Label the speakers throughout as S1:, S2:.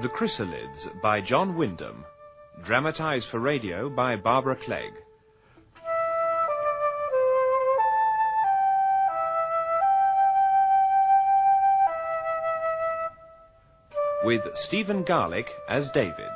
S1: The Chrysalids by John Wyndham. Dramatised for radio by Barbara Clegg. With Stephen Garlick as David.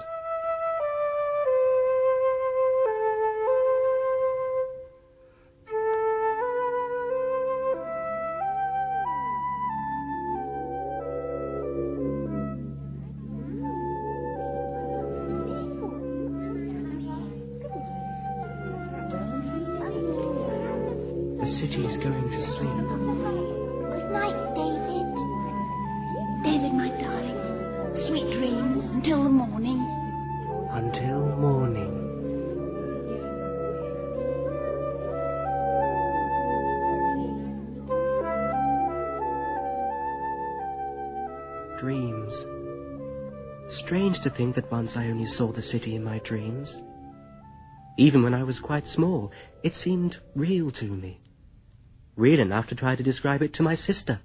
S2: The city is going to sleep.
S3: Good night, David. David, my darling. Sweet dreams until the morning.
S2: Until morning. Dreams. Strange to think that once I only saw the city in my dreams. Even when I was quite small, it seemed real to me. Real enough to try to describe it to my sister.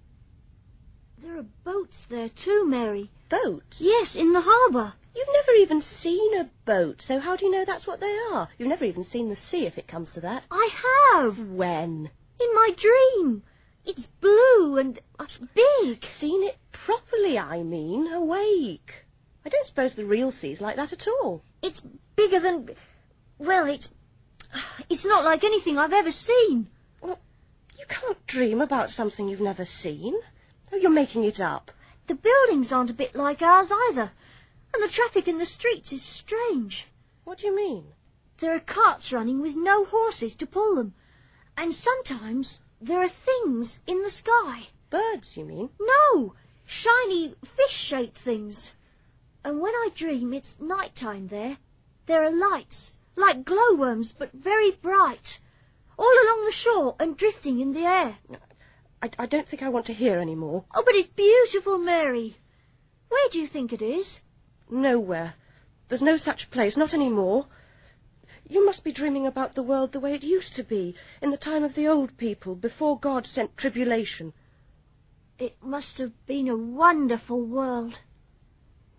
S4: There are boats there too, Mary.
S5: Boats?
S4: Yes, in the harbour.
S5: You've never even seen a boat, so how do you know that's what they are? You've never even seen the sea, if it comes to that.
S4: I have.
S5: When?
S4: In my dream. It's blue and big.
S5: Seen it properly, I mean, awake. I don't suppose the real sea's like that at all.
S4: It's bigger than... Well, it's not like anything I've ever seen.
S5: Well, you can't dream about something you've never seen. Oh, you're making it up.
S4: The buildings aren't a bit like ours either. And the traffic in the streets is strange.
S5: What do you mean?
S4: There are carts running with no horses to pull them. And sometimes there are things in the sky.
S5: Birds, you mean?
S4: No, shiny fish-shaped things. And when I dream it's night-time there, there are lights, like glowworms, but very bright, all along the shore and drifting in the air.
S5: I don't think I want to hear any more.
S4: Oh, but it's beautiful, Mary. Where do you think it is?
S5: Nowhere. There's no such place, not any more. You must be dreaming about the world the way it used to be, in the time of the old people, before God sent tribulation.
S4: It must have been a wonderful world.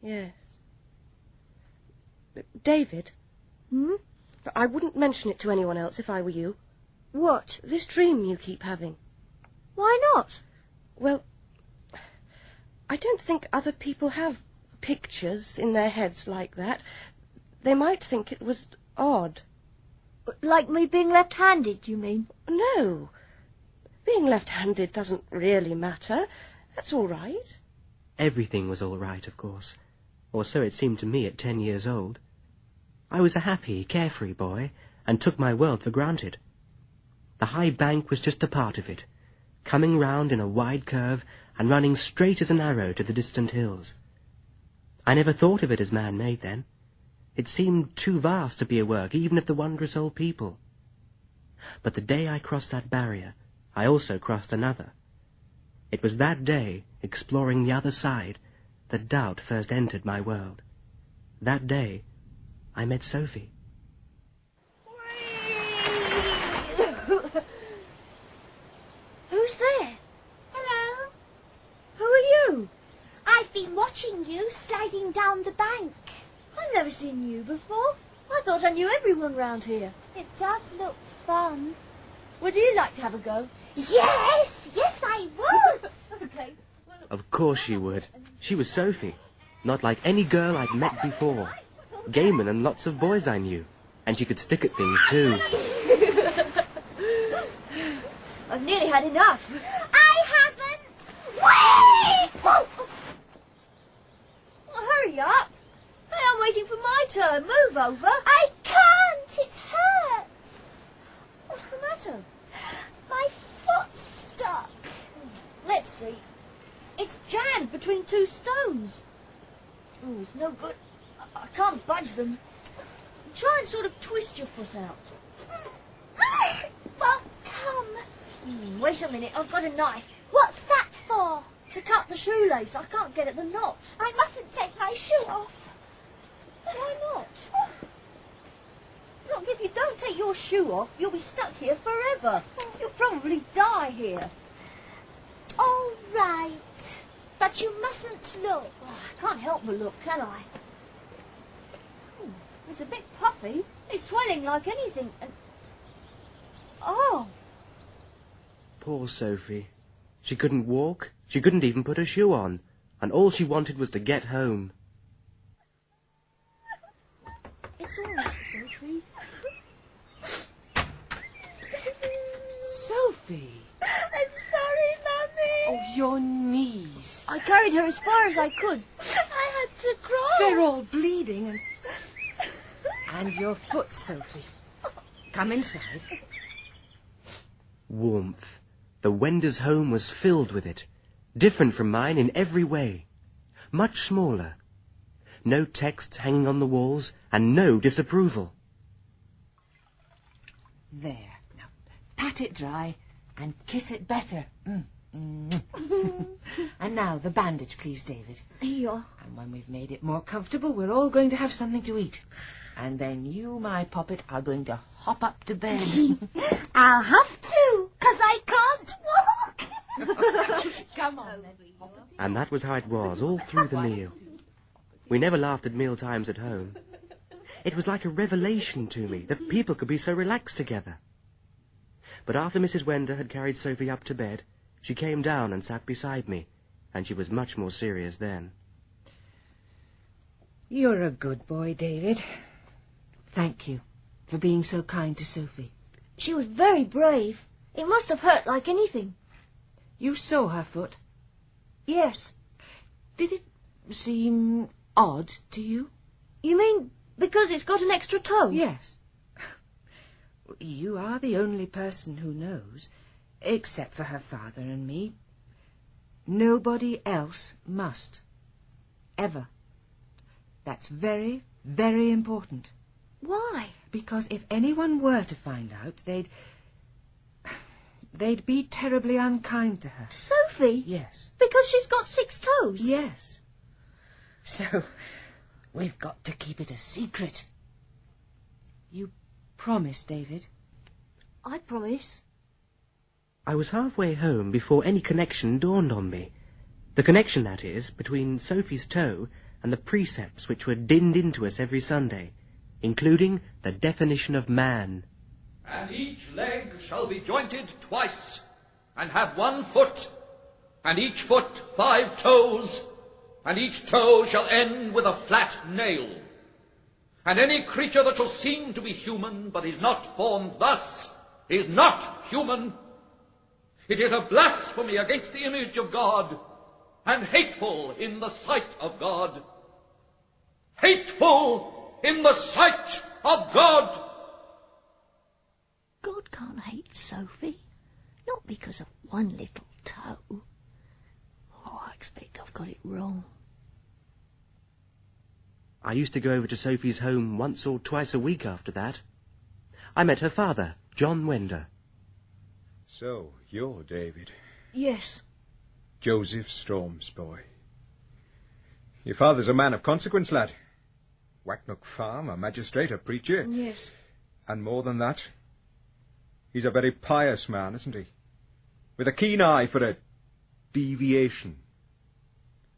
S5: Yes. David?
S4: Hmm?
S5: I wouldn't mention it to anyone else if I were you.
S4: What?
S5: This dream you keep having.
S4: Why not?
S5: Well, I don't think other people have pictures in their heads like that. They might think it was odd.
S4: Like me being left-handed, you mean?
S5: No. Being left-handed doesn't really matter. That's all right.
S2: Everything was all right, of course. Or so it seemed to me at 10 years old. I was a happy, carefree boy, and took my world for granted. The high bank was just a part of it, coming round in a wide curve and running straight as an arrow to the distant hills. I never thought of it as man-made then. It seemed too vast to be a work, even of the wondrous old people. But the day I crossed that barrier, I also crossed another. It was that day, exploring the other side, that doubt first entered my world. That day, I met Sophie.
S4: Who's there?
S3: Hello.
S4: Who are you?
S3: I've been watching you sliding down the bank.
S4: I've never seen you before. I thought I knew everyone round here.
S3: It does look fun.
S4: Would you like to have a go?
S3: Yes, I would.
S4: Okay.
S2: Of course she would. She was Sophie, not like any girl I'd met before. Gamer than lots of boys I knew, and she could stick at things too.
S4: I've nearly had enough.
S3: I haven't. Wait! Oh.
S4: Well, hurry up. Hey, I'm waiting for my turn. Move over.
S3: I can't. It hurts.
S4: What's the matter?
S3: My foot's stuck.
S4: Let's see. It's jammed between two stones. Oh, it's no good. I can't budge them. Try and sort of twist your foot out.
S3: Well, come.
S4: Wait a minute, I've got a knife.
S3: What's that for?
S4: To cut the shoelace. I can't get at the knot.
S3: I mustn't take my shoe off.
S4: Why not? Look, if you don't take your shoe off, you'll be stuck here forever. You'll probably die here.
S3: All right. But
S4: But you mustn't look. Oh, I can't help but look, can I? Ooh, it's a bit puffy. It's swelling like anything. And... Oh.
S2: Poor Sophie. She couldn't walk. She couldn't even put her shoe on. And all she wanted was to get home.
S4: It's all right, Sophie.
S6: Sophie!
S3: I'm sorry, Mummy.
S6: Oh, your knees.
S4: I carried her as far as I could.
S3: I had to crawl.
S6: They're all bleeding and your foot, Sophie. Come inside.
S2: Warmth. The Wenders' home was filled with it. Different from mine in every way. Much smaller. No texts hanging on the walls, and no disapproval.
S6: There. Now, pat it dry and kiss it better. And now, the bandage, please, David.
S4: Yeah.
S6: And when we've made it more comfortable, we're all going to have something to eat. And then you, my poppet, are going to hop up to bed.
S3: I'll have to, 'cause I can't walk.
S6: Come on, then.
S2: And that was how it was all through the meal. We never laughed at meal times at home. It was like a revelation to me that people could be so relaxed together. But after Mrs. Wender had carried Sophie up to bed, she came down and sat beside me, and she was much more serious then.
S6: You're a good boy, David. Thank you for being so kind to Sophie.
S4: She was very brave. It must have hurt like anything.
S6: You saw her foot.
S4: Yes.
S6: Did it seem odd to you?
S4: You mean because it's got an extra toe?
S6: Yes. You are the only person who knows, except for her father and me. Nobody else must. Ever. That's very, very important.
S4: Why?
S6: Because if anyone were to find out, they'd be terribly unkind to her.
S4: Sophie?
S6: Yes.
S4: Because she's got 6 toes?
S6: Yes. So, we've got to keep it a secret. You promise, David?
S4: I promise.
S2: I was halfway home before any connection dawned on me. The connection, that is, between Sophie's toe and the precepts which were dinned into us every Sunday, including the definition of man.
S7: And each leg shall be jointed twice, and have 1 foot, and each foot 5 toes, and each toe shall end with a flat nail. And any creature that shall seem to be human, but is not formed thus, is not human. It is a blasphemy against the image of God, and hateful in the sight of God. Hateful in the sight of God.
S4: God can't hate Sophie. Not because of 1 little toe. Oh, I expect I've got it wrong.
S2: I used to go over to Sophie's home once or twice a week after that. I met her father, John Wender.
S8: So, you're David.
S4: Yes.
S8: Joseph Storm's boy. Your father's a man of consequence, lad. Wacknock Farm, a magistrate, a preacher.
S4: Yes.
S8: And more than that, he's a very pious man, isn't he? With a keen eye for a deviation.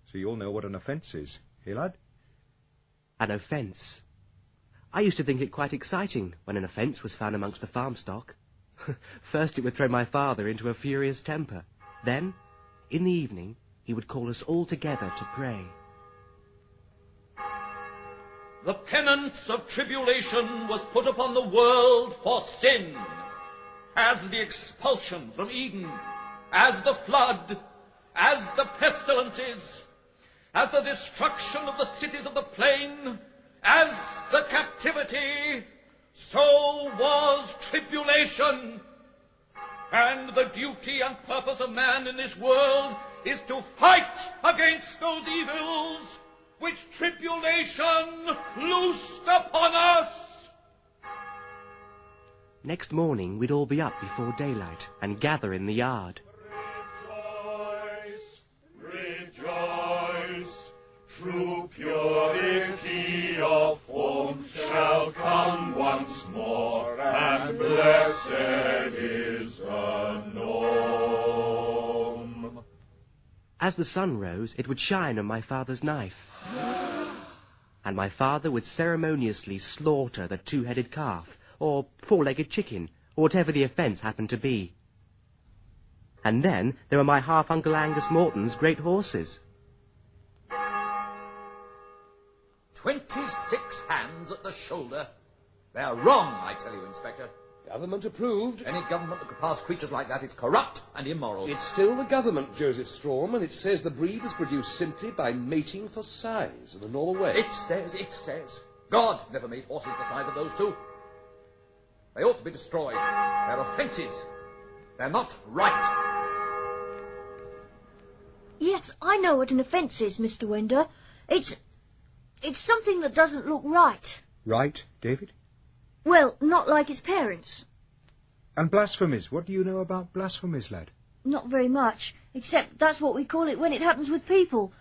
S8: So you'll know what an offence is, eh, lad?
S2: An offence. I used to think it quite exciting when an offence was found amongst the farm stock. First it would throw my father into a furious temper. Then, in the evening, he would call us all together to pray.
S7: The penance of tribulation was put upon the world for sin, as the expulsion from Eden, as the flood, as the pestilences, as the destruction of the cities of the plain, as the captivity, so was tribulation. And the duty and purpose of man in this world is to fight against those evils which tribulation loosed upon us.
S2: Next morning we'd all be up before daylight and gather in the yard.
S9: Rejoice, rejoice, true purity of form shall come once more, and blessed is the norm.
S2: As as the sun rose, it would shine on my father's knife. And my father would ceremoniously slaughter the 2-headed calf, or 4-legged chicken, or whatever the offence happened to be. And then there were my half-Uncle Angus Morton's great horses.
S7: 26 hands at the shoulder. They're wrong, I tell you, Inspector.
S10: Government approved.
S7: Any government that could pass creatures like that is corrupt and immoral.
S10: It's still the government, Joseph Strom, and it says the breed is produced simply by mating for size in the normal way.
S7: It says. God never made horses the size of those two. They ought to be destroyed. They're offences. They're not right.
S4: Yes, I know what an offence is, Mr. Winder. It's something that doesn't look right.
S8: Right, David?
S4: Well, not like its parents.
S8: And blasphemies. What do you know about blasphemies, lad?
S4: Not very much, except that's what we call it when it happens with people.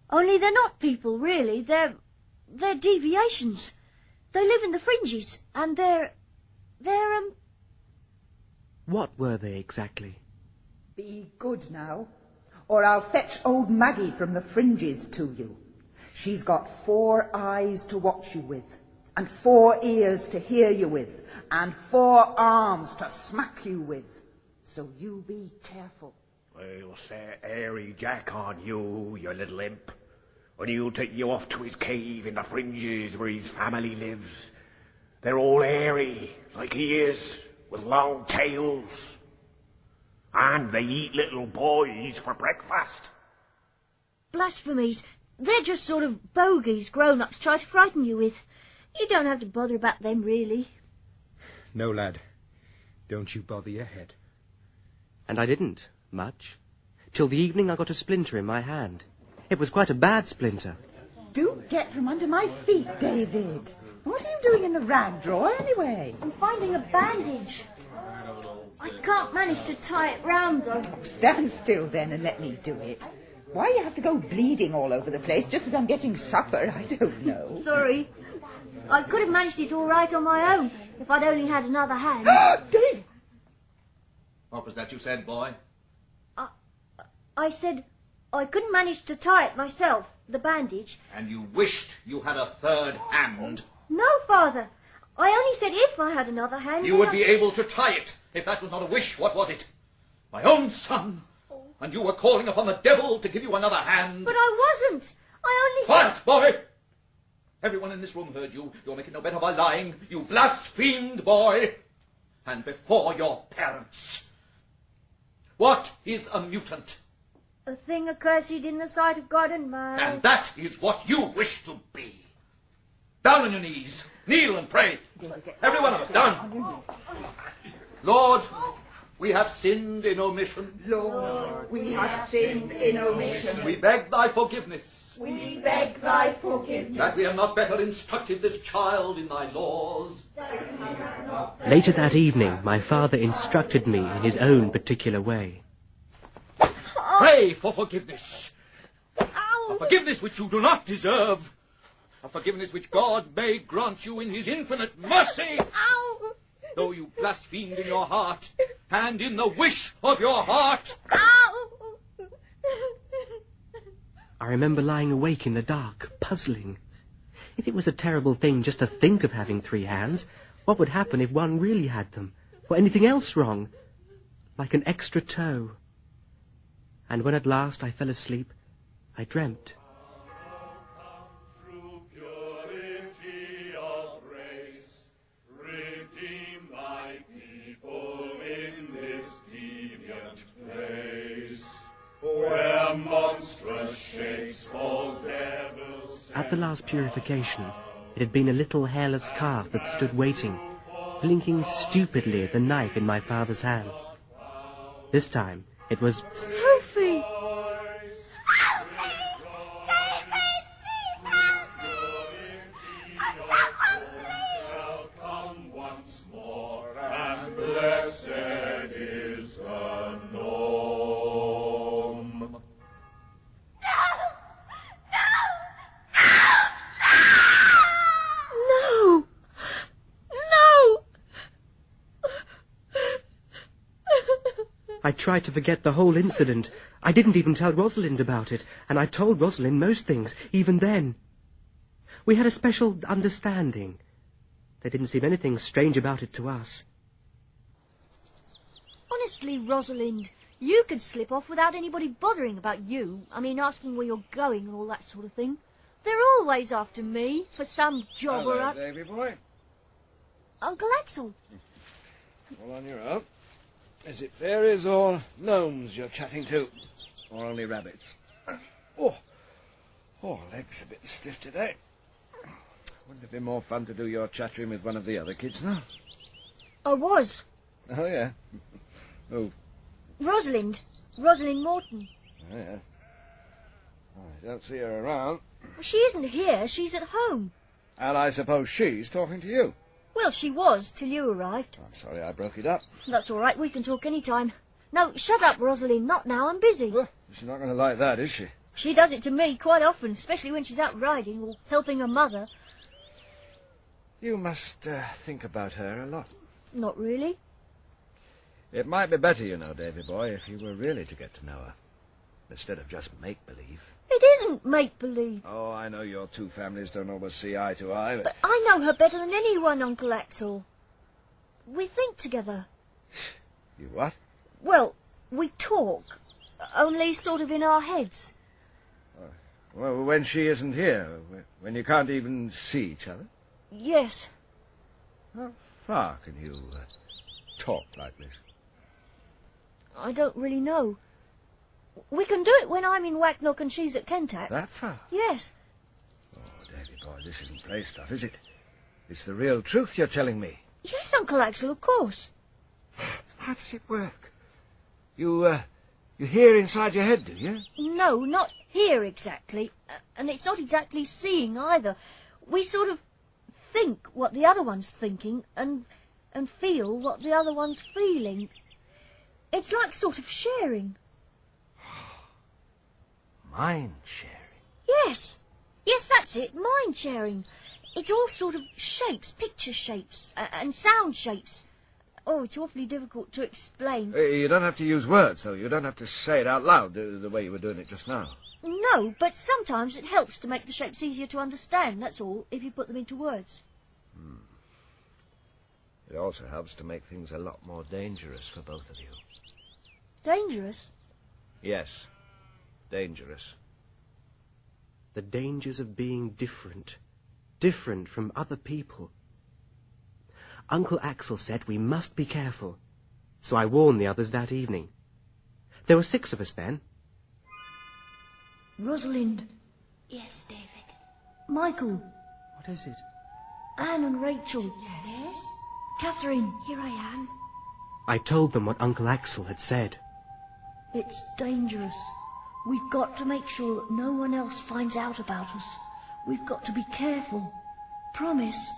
S4: Only they're not people, really. They're deviations. They live in the fringes, and they're
S2: What were they exactly?
S11: Be good now, or I'll fetch old Maggie from the fringes to you. She's got 4 eyes to watch you with, and 4 ears to hear you with, and 4 arms to smack you with. So you be careful.
S12: We'll set Airy Jack on you, you little imp, and he'll take you off to his cave in the fringes where his family lives. They're all hairy, like he is, with long tails. And they eat little boys for breakfast.
S4: blasphemies. They're just sort of bogies grown-ups try to frighten you with. You don't have to bother about them, really.
S8: No, lad. Don't you bother your head.
S2: And I didn't, much. Till the evening I got a splinter in my hand. It was quite a bad splinter.
S11: Do get from under my feet, David. What are you doing in the rag drawer, anyway?
S4: I'm finding a bandage. I can't manage to tie it round, though.
S11: Stand still, then, and let me do it. Why you have to go bleeding all over the place just as I'm getting supper, I don't know.
S4: Sorry. I could have managed it all right on my own if I'd only had another hand.
S11: David!
S7: What was that you said, boy?
S4: I said I couldn't manage to tie it myself, the bandage.
S7: And you wished you had a third hand.
S4: No, Father. I only said if I had another hand.
S7: You would be able to tie it. If that was not a wish, what was it? My own son. And you were calling upon the devil to give you another hand.
S4: But I wasn't. I only
S7: Quiet, boy! Everyone in this room heard you. You're making no better by lying. You blasphemed, boy. And before your parents. What is a mutant?
S4: a thing accursed in the sight of God and man.
S7: And that is what you wish to be. Down on your knees. Kneel and pray. Every one of us, down. Lord, we have sinned in omission.
S11: Lord, we have sinned in omission.
S7: We beg thy forgiveness.
S11: We beg thy forgiveness.
S7: That we have not better instructed this child in thy laws.
S2: Later that evening, my father instructed me in his own particular way.
S7: Pray for forgiveness. A forgiveness which you do not deserve. A forgiveness which God may grant you in his infinite mercy.
S4: Ow!
S7: Though you blasphemed in your heart and in the wish of your heart.
S4: Ow!
S2: I remember lying awake in the dark, puzzling. If it was a terrible thing just to think of having 3 hands, what would happen if one really had them? Or anything else wrong? Like an extra toe. And when at last I fell asleep, I dreamt.
S9: Where monstrous shapes fall devils.
S2: At the last purification, it had been a little hairless calf that stood waiting, blinking stupidly at the knife in my father's hand. This time, it was
S4: Sophie!
S2: I I tried to forget the whole incident. I didn't even tell Rosalind about it, and I told Rosalind most things, even then. We had a special understanding. There didn't seem anything strange about it to us.
S4: Honestly, Rosalind, you could slip off without anybody bothering about you. I mean, asking where you're going and all that sort of thing. They're always after me for some job or other.
S13: Davy boy.
S4: Uncle Axel.
S13: All on your own. Is it fairies or gnomes you're chatting to? Or only rabbits? Oh, legs a bit stiff today. Wouldn't it be more fun to do your chattering with one of the other kids now?
S4: I was.
S13: Oh, yeah. Who?
S4: Rosalind. Rosalind Morton.
S13: Oh, yeah. I don't see her around.
S4: Well, she isn't here. She's at home.
S13: And I suppose she's talking to you.
S4: Well, she was, till you arrived.
S13: I'm sorry I broke it up.
S4: That's all right. We can talk any time. No, shut up, Rosalind. Not now. I'm busy.
S13: Well, she's not going to like that, is she?
S4: She does it to me quite often, especially when she's out riding or helping her mother.
S13: You must think about her a lot.
S4: Not really.
S13: It might be better, you know, Davy boy, if you were really to get to know her, instead of just make-believe.
S4: It isn't make-believe.
S13: Oh, I know your two families don't always see eye to eye,
S4: But I know her better than anyone, Uncle Axel. We think together.
S13: You what?
S4: Well, we talk, only sort of in our heads.
S13: Well, when she isn't here, when you can't even see each other?
S4: Yes.
S13: How far can you talk like this?
S4: I don't really know. We can do it when I'm in Wacknock and she's at Kentak.
S13: That far?
S4: Yes.
S13: Oh, Davy boy, this isn't play stuff, is it? It's the real truth you're telling me.
S4: Yes, Uncle Axel, of course.
S13: How does it work? You hear inside your head, do you?
S4: No, not here exactly. And it's not exactly seeing either. We sort of think what the other one's thinking and feel what the other one's feeling. It's like sort of sharing.
S13: Mind sharing?
S4: Yes. Yes, that's it, mind sharing. It's all sort of shapes, picture shapes, and sound shapes. Oh, it's awfully difficult to explain.
S13: You don't have to use words, though. You don't have to say it out loud the way you were doing it just now.
S4: No, but sometimes it helps to make the shapes easier to understand, that's all, if you put them into words.
S13: It also helps to make things a lot more dangerous for both of you.
S4: Dangerous?
S13: Yes, dangerous.
S2: The dangers of being different. Different from other people. Uncle Axel said we must be careful, so I warned the others that evening. There were 6 of us then.
S4: Rosalind.
S3: Yes, David.
S4: Michael.
S8: What is it?
S4: Anne and Rachel.
S3: Yes?
S4: Catherine.
S3: Here I am.
S2: I told them what Uncle Axel had said.
S4: It's dangerous. We've got to make sure that no one else finds out about us. We've got to be careful. Promise.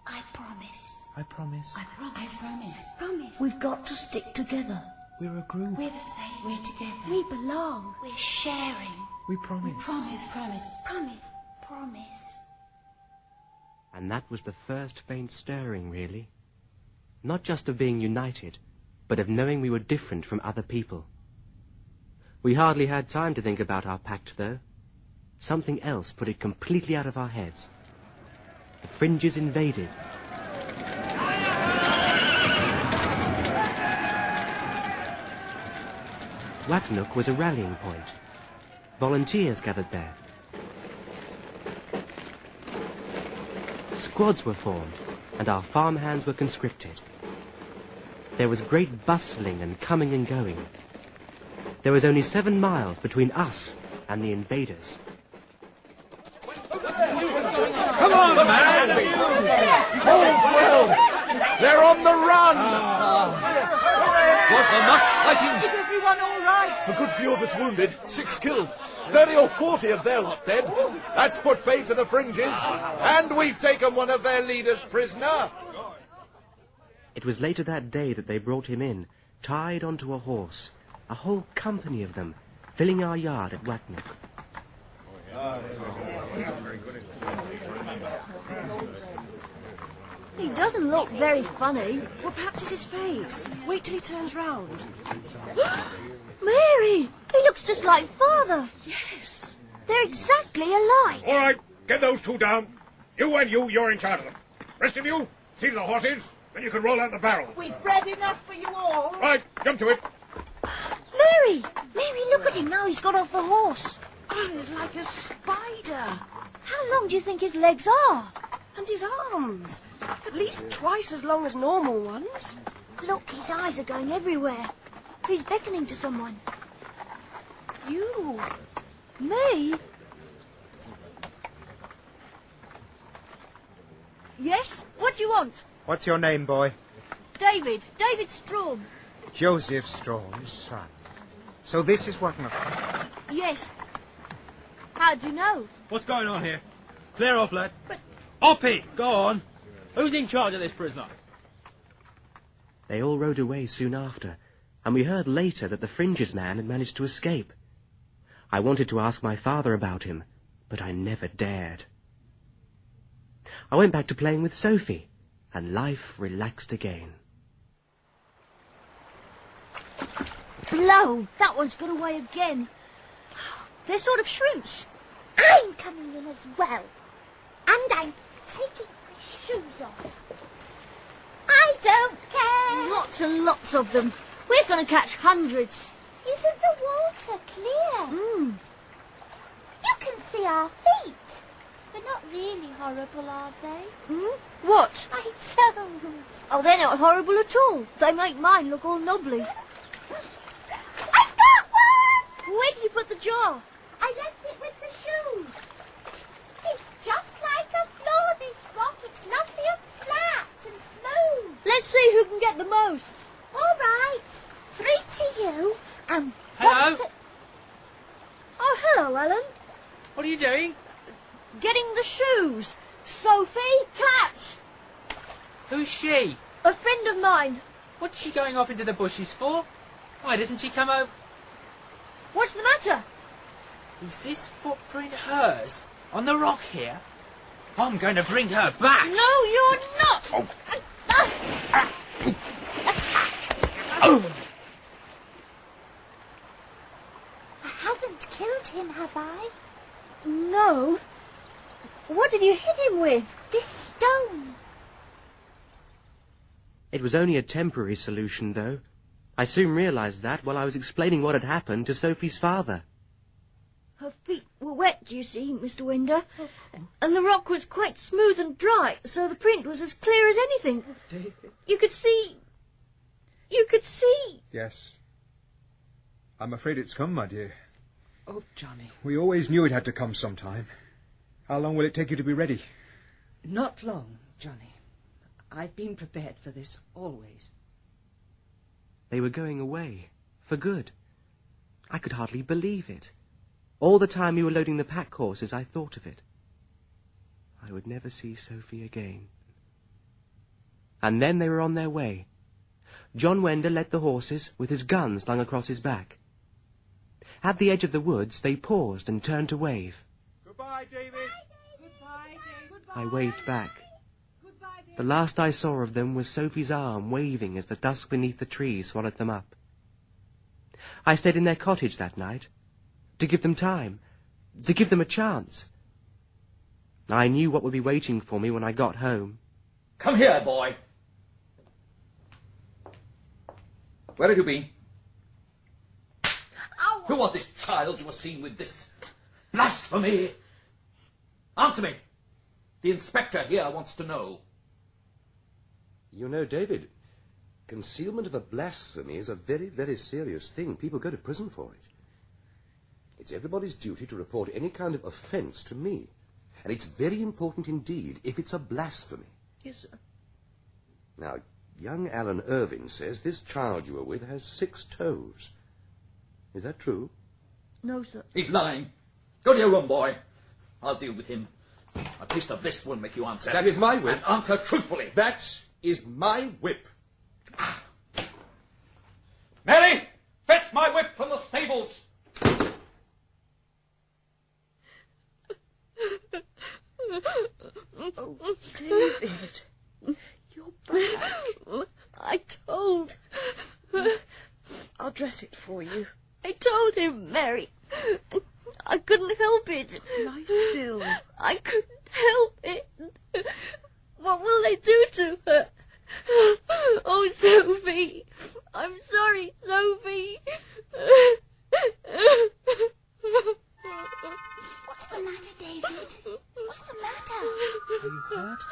S3: I promise.
S8: I promise.
S3: I promise. I promise. Promise.
S4: We've got to stick together.
S8: We're a group.
S3: We're the same.
S5: We're together.
S3: We belong. We're sharing.
S8: We promise.
S3: We promise. Promise. Promise. Promise.
S2: And that was the first faint stirring, really. Not just of being united, but of knowing we were different from other people. We hardly had time to think about our pact, though. Something else put it completely out of our heads. The Fringes invaded. Wacknock was a rallying point. Volunteers gathered there. Squads were formed, and our farmhands were conscripted. There was great bustling and coming and going. There was only 7 miles between us and the invaders.
S12: Come on, man! All's well! They're on the run!
S7: Was there much fighting?
S11: Is everyone all right?
S12: A good few of us wounded, 6 killed. 30 or 40 of their lot dead. That's put fate to the Fringes. And we've taken one of their leaders prisoner.
S2: It was later that day that they brought him in, tied onto a horse, a whole company of them, filling our yard at Wacknock.
S4: He doesn't look very funny.
S5: Well, perhaps it's his face. Wait till he turns round.
S4: Mary! He looks just like Father.
S5: Yes.
S4: They're exactly alike.
S12: All right, get those two down. You and you're in charge of them. Rest of you, see to the horses, then you can roll out the barrel.
S11: We've bread enough for you all.
S12: Right, jump to it.
S4: Mary! Mary, look at him now he's got off the horse.
S5: Oh, he's like a spider.
S4: How long do you think his legs are?
S5: And his arms. At least twice as long as normal ones.
S4: Look, his eyes are going everywhere. He's beckoning to someone.
S5: You.
S4: Me? Yes? What do you want?
S8: What's your name, boy?
S4: David. David Strom.
S8: Joseph Strom's son. So this is what...
S4: Yes. How do you know?
S14: What's going on here? Clear off, lad.
S4: But...
S14: Oppie, go on. Who's in charge of this prisoner?
S2: They all rode away soon after, and we heard later that the Fringes man had managed to escape. I wanted to ask my father about him, but I never dared. I went back to playing with Sophie, and life relaxed again.
S4: Blow! That one's got away again. They're sort of shrimps.
S3: I'm coming in as well. And I'm taking my shoes off. I don't care.
S4: Lots and lots of them. We're going to catch hundreds.
S3: Isn't the water clear?
S4: Mm.
S3: You can see our feet. They're not really horrible, are they?
S4: Mm? What?
S3: I don't.
S4: Oh, they're not horrible at all. They make mine look all knobbly.
S3: I've got one!
S4: Where did you put the jar?
S3: I left it with the shoes. It's just like a floor, this rock. It's lovely and flat and smooth.
S4: Let's see who can get the most.
S3: All right. 3 to you and
S14: Hello?
S3: 1 to...
S4: Oh, hello, Alan.
S14: What are you doing?
S4: Getting the shoes. Sophie, catch.
S14: Who's she?
S4: A friend of mine.
S14: What's she going off into the bushes for? Why doesn't she come over?
S4: What's the matter?
S14: Is this footprint hers? On the rock here? I'm going to bring her back.
S4: No, you're not.
S14: Oh.
S3: I haven't killed him, have I?
S4: No. What did you hit him with?
S3: This stone.
S2: It was only a temporary solution, though. I soon realized that while I was explaining what had happened to Sophie's father.
S4: Her feet were wet, you see, Mr. Winder. And the rock was quite smooth and dry, so the print was as clear as anything.
S10: David?
S4: You could see... You could see...
S8: Yes. I'm afraid it's come, my dear.
S6: Oh, Johnny.
S8: We always knew it had to come sometime. How long will it take you to be ready?
S6: Not long, Johnny. I've been prepared for this always.
S2: They were going away, for good. I could hardly believe it. All the time we were loading the pack horses, I thought of it. I would never see Sophie again. And then they were on their way. John Wender led the horses, with his gun slung across his back. At the edge of the woods, they paused and turned to wave.
S8: Goodbye, David.
S11: Goodbye, David.
S2: I waved back. The last I saw of them was Sophie's arm waving as the dusk beneath the trees swallowed them up. I stayed in their cottage that night, to give them time, to give them a chance. I knew what would be waiting for me when I got home.
S7: Come here, boy. Where have you been?
S3: Ow.
S7: Who was this child you were seen with? This blasphemy? Answer me. The inspector here wants to know.
S10: You know, David, concealment of a blasphemy is a very, very serious thing. People go to prison for it. It's everybody's duty to report any kind of offence to me. And it's very important indeed if it's a blasphemy.
S5: Yes, sir.
S10: Now, young Alan Irving says this child you were with has 6 toes. Is that true?
S4: No, sir.
S7: He's lying. Go to your room, boy. I'll deal with him. A taste of this will make you answer.
S10: That is my whip.
S7: And answer truthfully.
S10: That is my whip.
S7: Mary, fetch my whip from the stables.
S5: Oh, David. Your back.
S4: I told...
S5: I'll dress it for you.
S4: I told him, Mary. I couldn't help it.
S5: Lie still.
S4: I couldn't help it. What will they do to her? Oh, Sophie. I'm sorry, Sophie.
S3: What's the matter, David? What's the matter?
S2: Are you hurt?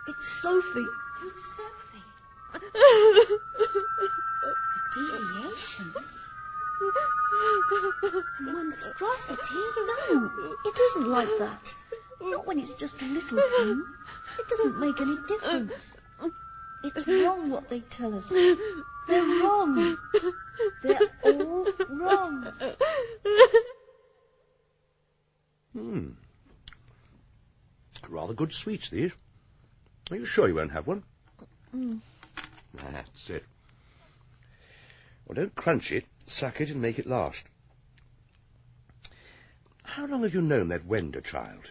S4: It's Sophie.
S3: Who's Sophie? A deviation? A monstrosity?
S4: No, it isn't like that. Not when it's just a little thing. It doesn't make any difference. It's wrong what they tell us. They're wrong. They're all wrong.
S10: Rather good sweets, these. Are you sure you won't have one? That's it. Well, don't crunch it. Suck it and make it last. How long have you known that Wender child?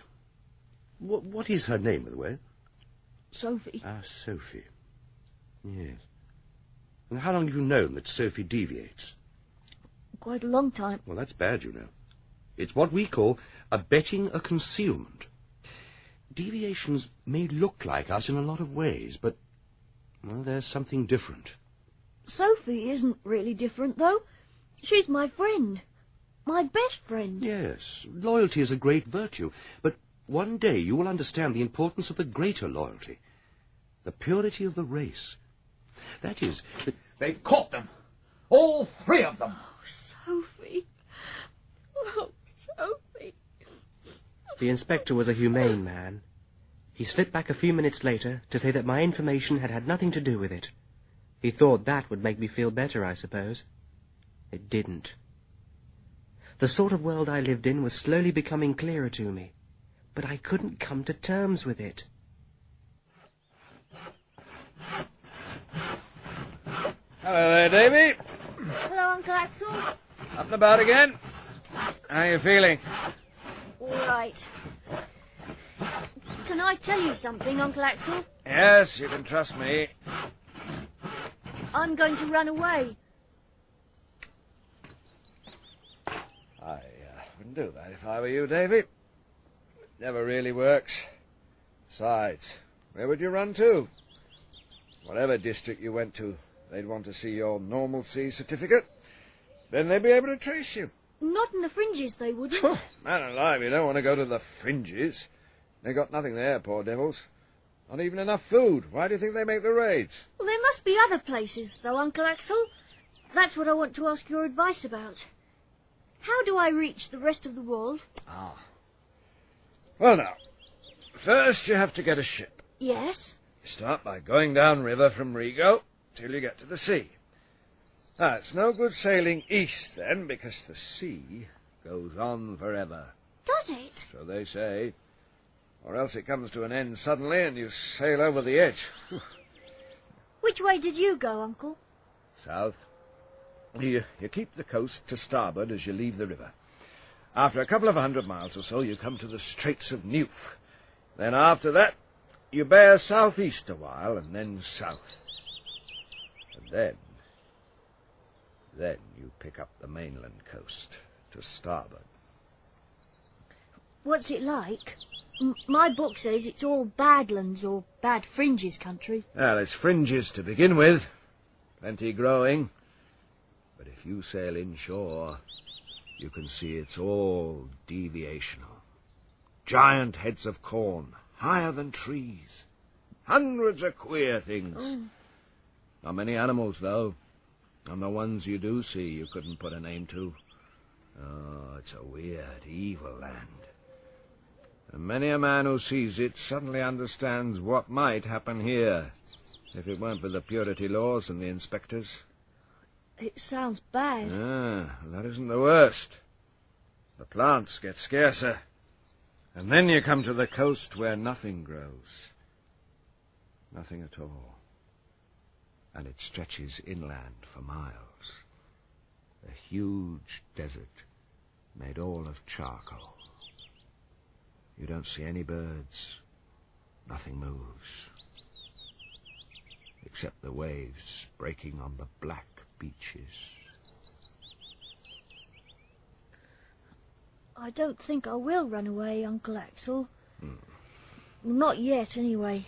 S10: What is her name, by the way?
S4: Sophie.
S10: Ah, Sophie. Yes. And how long have you known that Sophie deviates?
S4: Quite a long time.
S10: Well, that's bad, you know. It's what we call abetting a concealment. Deviations may look like us in a lot of ways, but, well, there's something different.
S4: Sophie isn't really different, though. She's my friend. My best friend.
S10: Yes, loyalty is a great virtue, but one day you will understand the importance of the greater loyalty, the purity of the race. That is, that...
S14: They've caught them. All three of them.
S4: Oh, Sophie. Oh, Sophie.
S2: The inspector was a humane man. He slipped back a few minutes later to say that my information had had nothing to do with it. He thought that would make me feel better, I suppose. It didn't. The sort of world I lived in was slowly becoming clearer to me, but I couldn't come to terms with it.
S13: Hello there, Davy.
S4: Hello, Uncle Axel.
S13: Up and about again? How are you feeling?
S4: All right. Can I tell you something, Uncle Axel?
S13: Yes, you can trust me.
S4: I'm going to run away.
S13: I wouldn't do that if I were you, Davy. It never really works. Besides, where would you run to? Whatever district you went to, they'd want to see your normalcy certificate. Then they'd be able to trace you.
S4: Not in the fringes, they wouldn't.
S13: Man alive, you don't want to go to the fringes. They got nothing there, poor devils. Not even enough food. Why do you think they make the raids?
S4: Well, there must be other places, though, Uncle Axel. That's what I want to ask your advice about. How do I reach the rest of the world?
S13: Ah. Well, now, first you have to get a ship.
S4: Yes.
S13: You start by going down river from Rigo till you get to the sea. Now, it's no good sailing east then, because the sea goes on forever.
S4: Does it?
S13: So they say. Or else it comes to an end suddenly and you sail over the edge.
S4: Which way did you go, Uncle?
S13: South. You keep the coast to starboard as you leave the river. After a couple of 100 miles or so, you come to the Straits of Newf. Then after that, you bear southeast a while and then south. And then you pick up the mainland coast to starboard.
S4: What's it like? My book says it's all badlands or bad fringes country.
S13: Well, it's fringes to begin with. Plenty growing. But if you sail inshore, you can see it's all deviational. Giant heads of corn, higher than trees. Hundreds of queer things.
S4: Oh.
S13: Not many animals, though. And the ones you do see, you couldn't put a name to. Oh, it's a weird, evil land. And many a man who sees it suddenly understands what might happen here, if it weren't for the purity laws and the inspectors.
S4: It sounds bad.
S13: Ah, that isn't the worst. The plants get scarcer. And then you come to the coast where nothing grows. Nothing at all. And it stretches inland for miles. A huge desert made all of charcoal. You don't see any birds. Nothing moves.
S12: except the waves breaking on the black beaches.
S4: I don't think I will run away, Uncle Axel. Not yet, anyway.